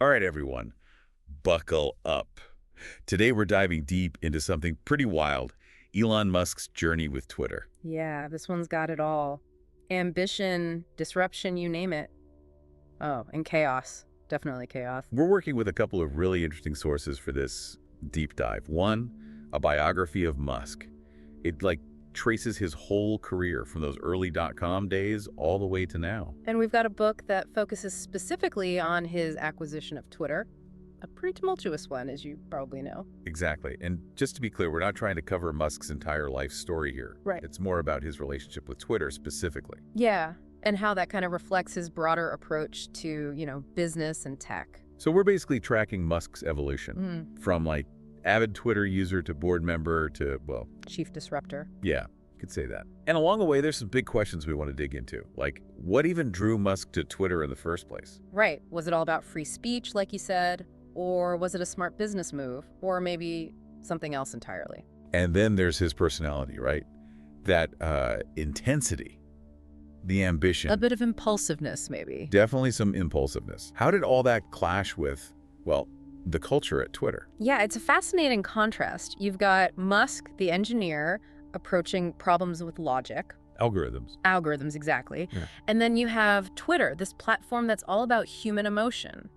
All right, everyone, buckle up. Today we're diving deep into something pretty wild, Elon Musk's journey with Twitter. Yeah, this one's got it all. Ambition, disruption, you name it. Oh, and chaos. Definitely chaos. We're working with a couple of really interesting sources for this deep dive. One, a biography of Musk. It traces his whole career from those early .com days all the way to now. And we've got a book that focuses specifically on his acquisition of Twitter. A pretty tumultuous one, as you probably know. Exactly. And just to be clear, we're not trying to cover Musk's entire life story here. Right. It's more about his relationship with Twitter specifically. Yeah, and how that kind of reflects his broader approach to, business and tech. So we're basically tracking Musk's evolution from avid Twitter user to board member to, well, Chief disruptor. yeah, you could say that. And along the way, there's some big questions we want to dig into. Like, what even drew Musk to Twitter in the first place? Right. Was it all about free speech, like you said? Or was it a smart business move? Or maybe something else entirely? And then there's his personality, right? That intensity, the ambition. A bit of impulsiveness, maybe. Definitely some impulsiveness. How did all that clash with, well, the culture at Twitter? Yeah, it's a fascinating contrast. You've got Musk, the engineer, approaching problems with logic. Algorithms. Algorithms, exactly. Yeah. And then you have Twitter, this platform that's all about human emotion,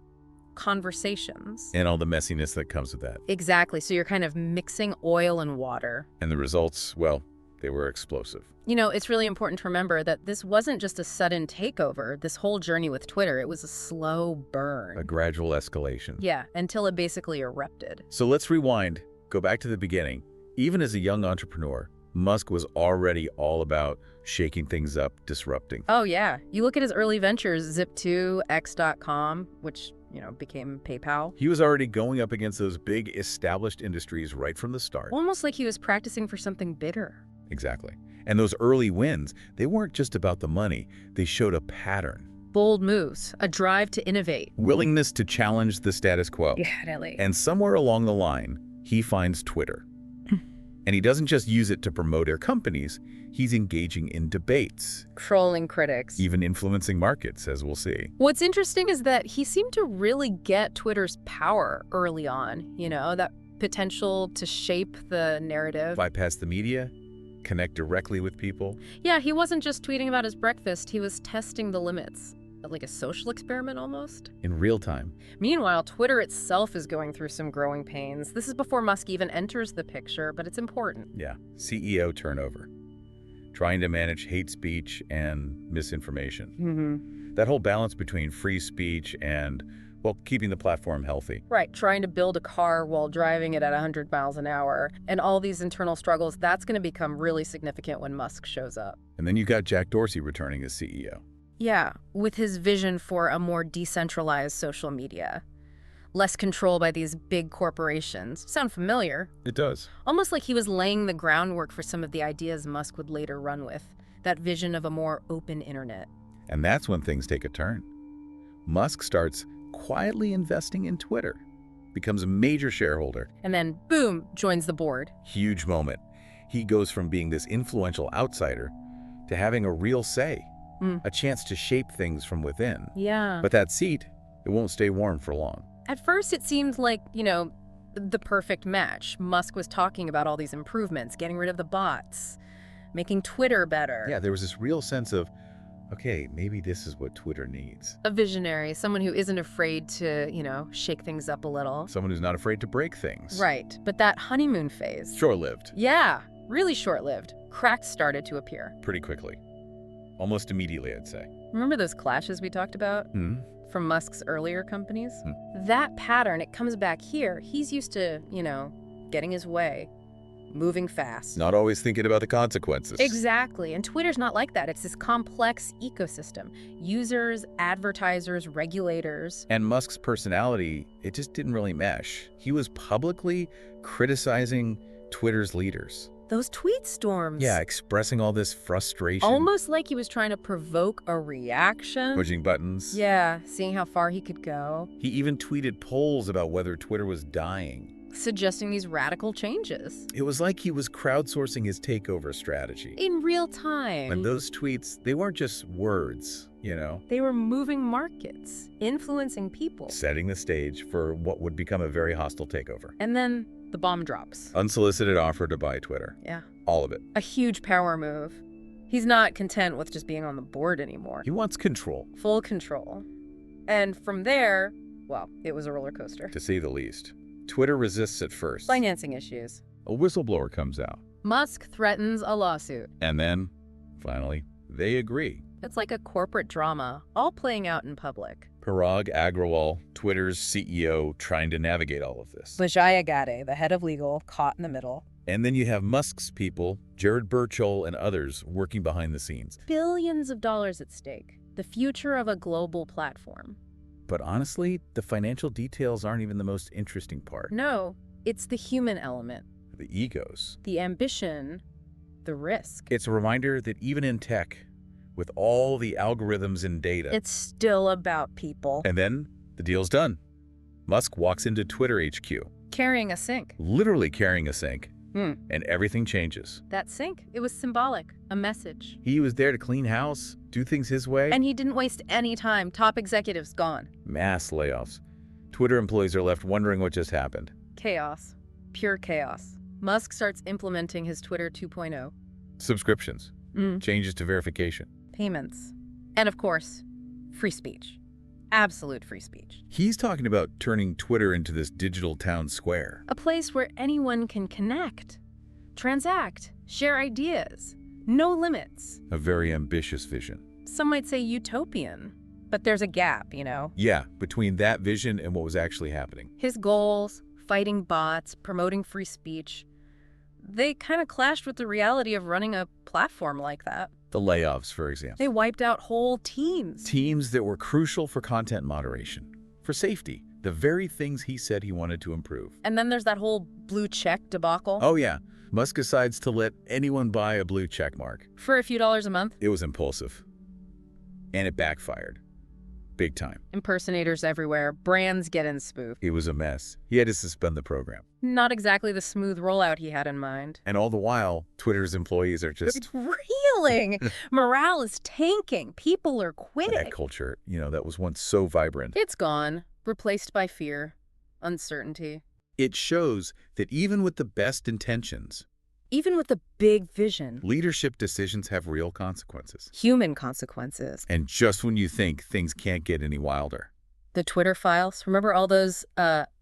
conversations. And all the messiness that comes with that. Exactly. So you're kind of mixing oil and water. And the results, well, they were explosive. It's really important to remember that this wasn't just a sudden takeover. This whole journey with Twitter, it was a slow burn. A gradual escalation. Yeah, until it basically erupted. So let's rewind, go back to the beginning. Even as a young entrepreneur, Musk was already all about shaking things up, disrupting. Oh, yeah. You look at his early ventures, Zip2, X.com, which, became PayPal. He was already going up against those big established industries right from the start. Almost like he was practicing for something bigger. Exactly. And those early wins, they weren't just about the money. They showed a pattern. Bold moves, a drive to innovate. Willingness to challenge the status quo. Definitely. And somewhere along the line, he finds Twitter. And he doesn't just use it to promote their companies, he's engaging in debates. Trolling critics. Even influencing markets, as we'll see. What's interesting is that he seemed to really get Twitter's power early on, that potential to shape the narrative. Bypass the media, connect directly with people. Yeah, he wasn't just tweeting about his breakfast, he was testing the limits. Like a social experiment almost. In real time. Meanwhile, Twitter itself is going through some growing pains. This is before Musk even enters the picture, but it's important. Yeah, CEO turnover. Trying to manage hate speech and misinformation. That whole balance between free speech and, well, keeping the platform healthy. Right, trying to build a car while driving it at 100 miles an hour. And all these internal struggles, that's going to become really significant when Musk shows up. And then you got Jack Dorsey returning as CEO. Yeah, with his vision for a more decentralized social media. Less control by these big corporations. Sound familiar? It does. Almost like he was laying the groundwork for some of the ideas Musk would later run with. That vision of a more open internet. And that's when things take a turn. Musk starts quietly investing in Twitter, becomes a major shareholder. And then, boom, joins the board. Huge moment. He goes from being this influential outsider to having a real say. A chance to shape things from within. Yeah. But that seat, it won't stay warm for long. At first, it seemed like, the perfect match. Musk was talking about all these improvements, getting rid of the bots, making Twitter better. Yeah, there was this real sense of, okay, maybe this is what Twitter needs. A visionary, someone who isn't afraid to, shake things up a little. Someone who's not afraid to break things. Right. But that honeymoon phase. Short-lived. Yeah, really short-lived. Cracks started to appear. Pretty quickly. Almost immediately, I'd say. Remember those clashes we talked about from Musk's earlier companies? That pattern, it comes back here. He's used to, getting his way, moving fast. Not always thinking about the consequences. Exactly. And Twitter's not like that. It's this complex ecosystem. Users, advertisers, regulators. And Musk's personality, it just didn't really mesh. He was publicly criticizing Twitter's leaders. Those tweet storms. Yeah, expressing all this frustration. Almost like he was trying to provoke a reaction. Pushing buttons. Yeah, seeing how far he could go. He even tweeted polls about whether Twitter was dying. suggesting these radical changes. It was like he was crowdsourcing his takeover strategy. In real time. And those tweets, they weren't just words, you know? They were moving markets, influencing people. Setting the stage for what would become a very hostile takeover. And then the bomb drops. Unsolicited offer to buy Twitter. Yeah. All of it. A huge power move. He's not content with just being on the board anymore. He wants control. Full control. And from there, well, it was a roller coaster. To say the least. Twitter resists at first. Financing issues. A whistleblower comes out. Musk threatens a lawsuit. And then, finally, they agree. It's like a corporate drama, all playing out in public. Parag Agrawal, Twitter's CEO, trying to navigate all of this. Vijaya Gadde, the head of legal, caught in the middle. And then you have Musk's people, Jared Birchall and others, working behind the scenes. Billions of dollars at stake. The future of a global platform. But honestly, the financial details aren't even the most interesting part. No, it's the human element. The egos. The ambition, the risk. It's a reminder that even in tech, with all the algorithms and data, it's still about people. And then the deal's done. Musk walks into Twitter HQ. Carrying a sink. Literally carrying a sink. And everything changes. That sink, it was symbolic, a message. He was there to clean house, do things his way. And he didn't waste any time. Top executives gone. Mass layoffs. Twitter employees are left wondering what just happened. Chaos. Pure chaos. Musk starts implementing his Twitter 2.0. Subscriptions. Changes to verification. Payments. And of course, free speech. Absolute free speech. He's talking about turning Twitter into this digital town square. A place where anyone can connect, transact, share ideas. No limits. A very ambitious vision. Some might say utopian, but there's a gap, you know? Yeah, between that vision and what was actually happening. His goals, fighting bots, promoting free speech, they kind of clashed with the reality of running a platform like that. The layoffs, for example. They wiped out whole teams. Teams that were crucial for content moderation, for safety, the very things he said he wanted to improve. And then there's that whole blue check debacle. Oh yeah, Musk decides to let anyone buy a blue check mark. For a few dollars a month. It was impulsive. And it backfired. Big time. Impersonators everywhere. Brands getting spoofed. It was a mess. He had to suspend the program. Not exactly the smooth rollout he had in mind. And all the while, Twitter's employees are just... It's reeling. Morale is tanking. People are quitting. That culture, you know, that was once so vibrant. It's gone. Replaced by fear. Uncertainty. It shows that even with the best intentions, even with the big vision, leadership decisions have real consequences. Human consequences. And just when you think things can't get any wilder. The Twitter files. Remember all those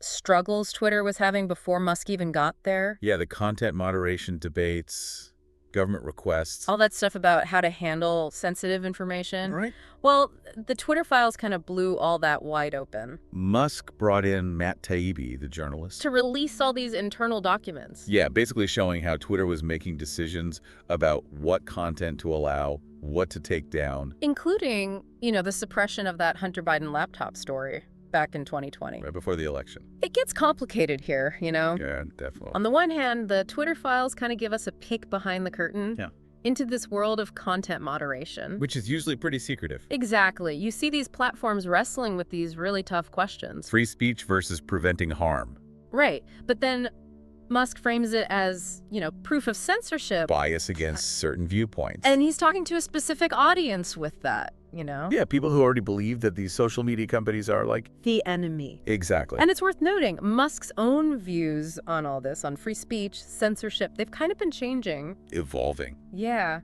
struggles Twitter was having before Musk even got there? Yeah, the content moderation debates, government requests. All that stuff about how to handle sensitive information. Right. Well, the Twitter files kind of blew all that wide open. Musk brought in Matt Taibbi, the journalist, to release all these internal documents. Yeah, basically showing how Twitter was making decisions about what content to allow, what to take down. Including, you know, the suppression of that Hunter Biden laptop story back in 2020. Right before the election. It gets complicated here, you know? Yeah, definitely. On the one hand, the Twitter files kind of give us a peek behind the curtain into this world of content moderation. Which is usually pretty secretive. Exactly. You see these platforms wrestling with these really tough questions. Free speech versus preventing harm. Right. But then Musk frames it as, you know, proof of censorship. Bias against certain viewpoints. And he's talking to a specific audience with that, you know? Yeah, people who already believe that these social media companies are like... the enemy. Exactly. And it's worth noting, Musk's own views on all this, on free speech, censorship, they've kind of been changing. Evolving. Yeah.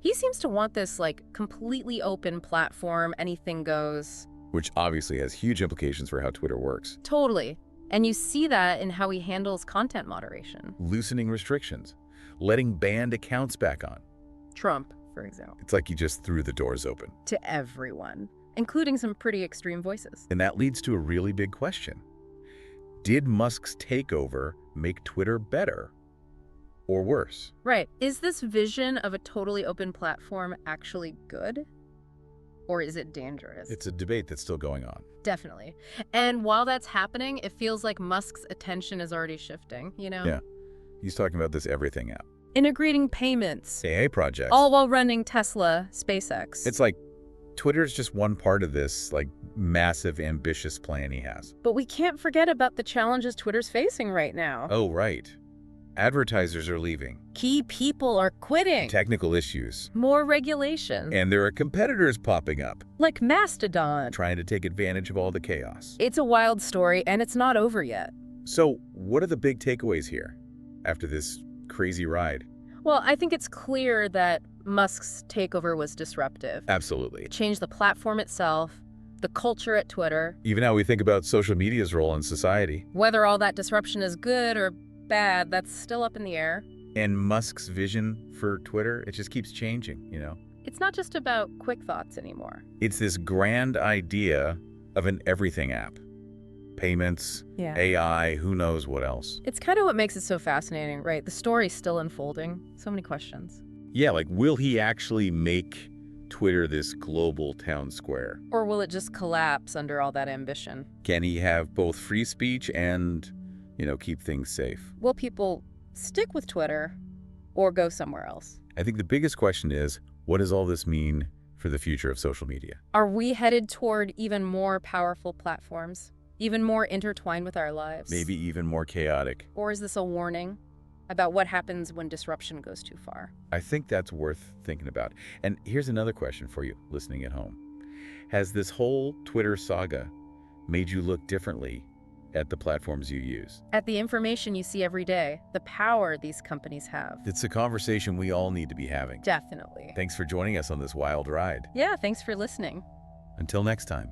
He seems to want this, like, completely open platform, anything goes. Which obviously has huge implications for how Twitter works. Totally. And you see that in how he handles content moderation. Loosening restrictions. Letting banned accounts back on. Trump, for example. It's like he just threw the doors open. To everyone, including some pretty extreme voices. And that leads to a really big question. Did Musk's takeover make Twitter better or worse? Right. Is this vision of a totally open platform actually good? Or is it dangerous? It's a debate that's still going on. Definitely. And while that's happening, it feels like Musk's attention is already shifting, you know? Yeah. He's talking about this everything app. Integrating payments. AI projects. All while running Tesla, SpaceX. It's like Twitter's just one part of this, like, massive, ambitious plan he has. But we can't forget about the challenges Twitter's facing right now. Oh, right. Advertisers are leaving. Key people are quitting. Technical issues. More regulation. And there are competitors popping up, Like Mastodon. trying to take advantage of all the chaos. It's a wild story, and it's not over yet. So, what are the big takeaways here after this crazy ride? Well, I think it's clear that Musk's takeover was disruptive. Absolutely. It changed the platform itself, the culture at Twitter. Even how we think about social media's role in society. Whether all that disruption is good or bad, that's still up in the air. And Musk's vision for Twitter, it just keeps changing, you know? It's not just about quick thoughts anymore. It's this grand idea of an everything app. Payments, Yeah. AI, who knows what else. It's kind of what makes it so fascinating, right? The story's still unfolding. So many questions. Yeah, like, will he actually make Twitter this global town square? Or will it just collapse under all that ambition? Can he have both free speech and, keep things safe? Will people stick with Twitter or go somewhere else? I think the biggest question is, what does all this mean for the future of social media? Are we headed toward even more powerful platforms? Even more intertwined with our lives? Maybe even more chaotic. Or is this a warning about what happens when disruption goes too far? I think that's worth thinking about. And here's another question for you listening at home. Has this whole Twitter saga made you look differently at the platforms you use? At the information you see every day, the power these companies have. It's a conversation we all need to be having. Definitely. Thanks for joining us on this wild ride. Yeah, thanks for listening. Until next time,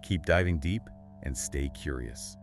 keep diving deep and stay curious.